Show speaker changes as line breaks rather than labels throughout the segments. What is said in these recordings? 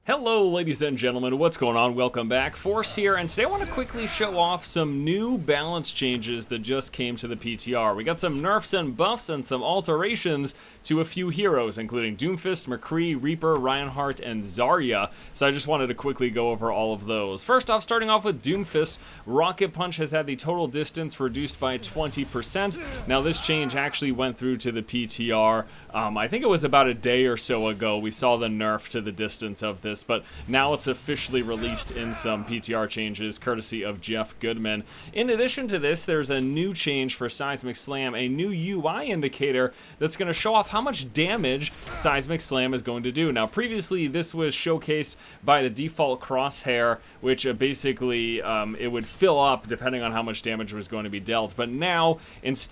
Hello ladies and gentlemen, what's going on? Welcome back. Force here, and today I want to quickly show off some new balance changes that just came to the PTR. We got some nerfs and buffs and some alterations to a few heroes, including Doomfist, McCree, Reaper, Reinhardt, and Zarya. So I just wanted to quickly go over all of those. First off, starting off with Doomfist, Rocket Punch has had the total distance reduced by 20%. Now this change actually went through to the PTR. I think it was about a day or so ago we saw the nerf to the distance of this, but now it's officially released in some PTR changes courtesy of Jeff Goodman. In addition to this, there's a new change for Seismic Slam, a new UI indicator that's going to show off how much damage Seismic Slam is going to do. Now previously this was showcased by the default crosshair, which basically it would fill up depending on how much damage was going to be dealt, but now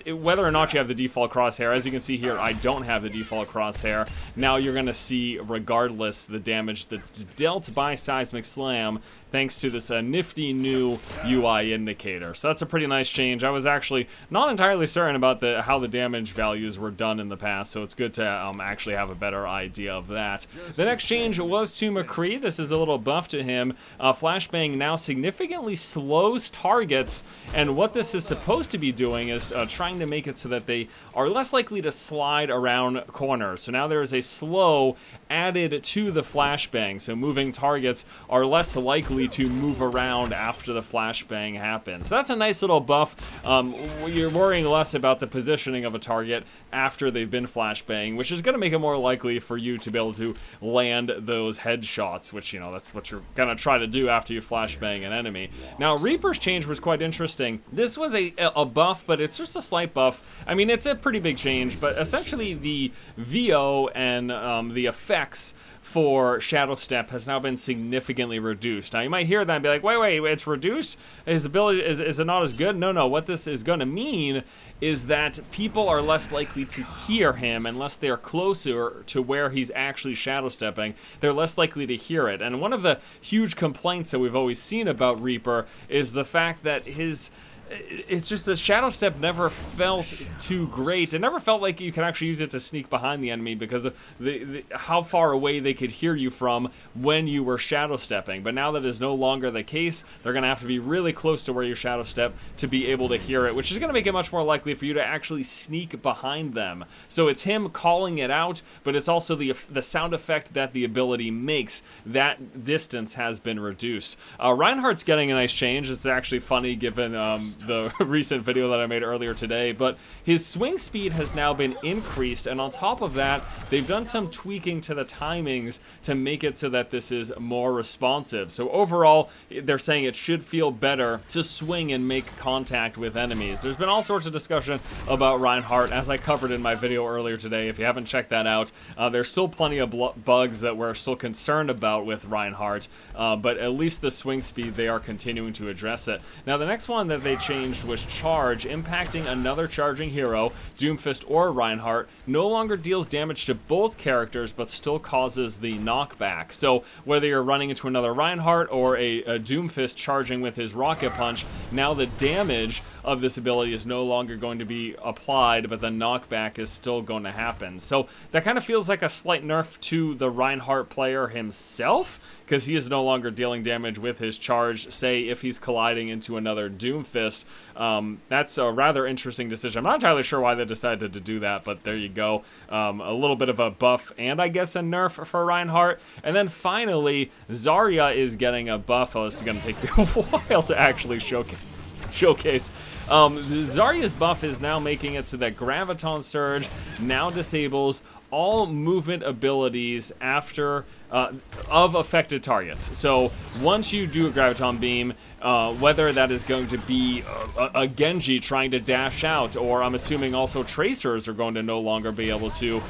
whether or not you have the default crosshair, as you can see here, I don't have the default crosshair. Now you're going to see regardless the damage that's dealt by Seismic Slam thanks to this nifty new UI indicator. So that's a pretty nice change. I was actually not entirely certain about how the damage values were done in the past, so it's good to actually have a better idea of that. The next change was to McCree. This is a little buff to him. Flashbang now significantly slows targets, and what this is supposed to be doing is trying to make it so that they are less likely to slide around corners. So now there is a slow added to the flashbang, so moving targets are less likely to move around after the flashbang happens. So that's a nice little buff. You're worrying less about the positioning of a target after they've been flashbang, which is going to make it more likely for you to be able to land those headshots, which, you know, that's what you're going to try to do after you flashbang an enemy. Now, Reaper's change was quite interesting. This was a buff, but it's just a slight buff. I mean, it's a pretty big change, but essentially the VO and the effects for Shadow Step has now been significantly reduced. Now you might hear that and be like, wait, it's reduced? His ability, is it not as good? No, what this is going to mean is that people are less likely to hear him unless they are closer to where he's actually Shadow Stepping. They're less likely to hear it. And one of the huge complaints that we've always seen about Reaper is the fact that it's just the Shadow Step never felt too great. It never felt like you could actually use it to sneak behind the enemy because of how far away they could hear you from when you were Shadow Stepping. But now that is no longer the case, they're going to have to be really close to where you Shadow Step to be able to hear it, which is going to make it much more likely for you to actually sneak behind them. So it's him calling it out, but it's also the sound effect that the ability makes. That distance has been reduced. Reinhardt's getting a nice change. It's actually funny given the recent video that I made earlier today, but his swing speed has now been increased, and on top of that, they've done some tweaking to the timings to make it so that this is more responsive. So overall, they're saying it should feel better to swing and make contact with enemies. There's been all sorts of discussion about Reinhardt, as I covered in my video earlier today. If you haven't checked that out, there's still plenty of bugs that we're still concerned about with Reinhardt, but at least the swing speed, they are continuing to address it. Now, the next one that they changed was Charge, impacting another charging hero, Doomfist or Reinhardt, no longer deals damage to both characters but still causes the knockback. So whether you're running into another Reinhardt or a Doomfist charging with his Rocket Punch, now the damage of this ability is no longer going to be applied, but the knockback is still going to happen. So that kind of feels like a slight nerf to the Reinhardt player himself, because he is no longer dealing damage with his charge, say if he's colliding into another Doomfist. That's a rather interesting decision. I'm not entirely sure why they decided to do that, but there you go. A little bit of a buff and I guess a nerf for Reinhardt. And then finally, Zarya is getting a buff. Oh, this is going to take me a while to actually showcase. Zarya's buff is now making it so that Graviton Surge now disables all movement abilities after of affected targets. So once you do a Graviton Beam, whether that is going to be a Genji trying to dash out, or I'm assuming also Tracers are going to no longer be able to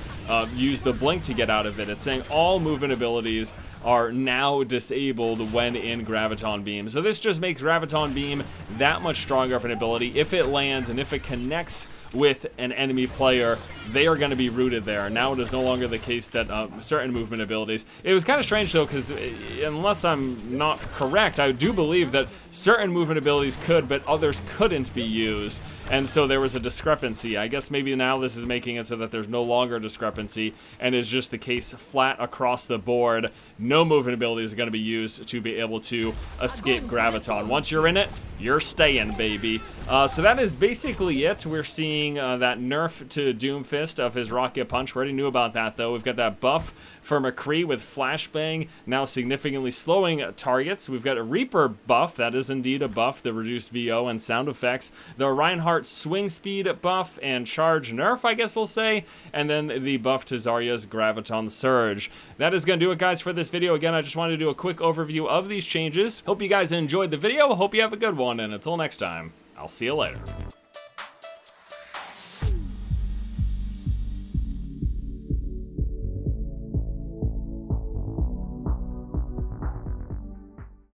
use the blink to get out of it. It's saying all movement abilities are now disabled when in Graviton Beam. So this just makes Graviton Beam that much stronger of an ability if it lands and if it connects with an enemy player, they are going to be rooted there. Now it is no longer the case that certain movement abilities. It was kind of strange though, because unless I'm not correct, I do believe that certain movement abilities could, but others couldn't be used. And so there was a discrepancy. I guess maybe now this is making it so that there's no longer a discrepancy and is just the case flat across the board. No movement abilities are going to be used to be able to escape Graviton. Once you're in it, you're staying, baby. So that is basically it. We're seeing that nerf to Doomfist of his Rocket Punch. We already knew about that, though. We've got that buff for McCree with Flashbang, now significantly slowing targets. We've got a Reaper buff. That is indeed a buff, the reduced VO and sound effects. The Reinhardt swing speed buff and charge nerf, I guess we'll say. And then the buff to Zarya's Graviton Surge. That is going to do it, guys, for this video. Again, I just wanted to do a quick overview of these changes. Hope you guys enjoyed the video. Hope you have a good one, and until next time, I'll see you later.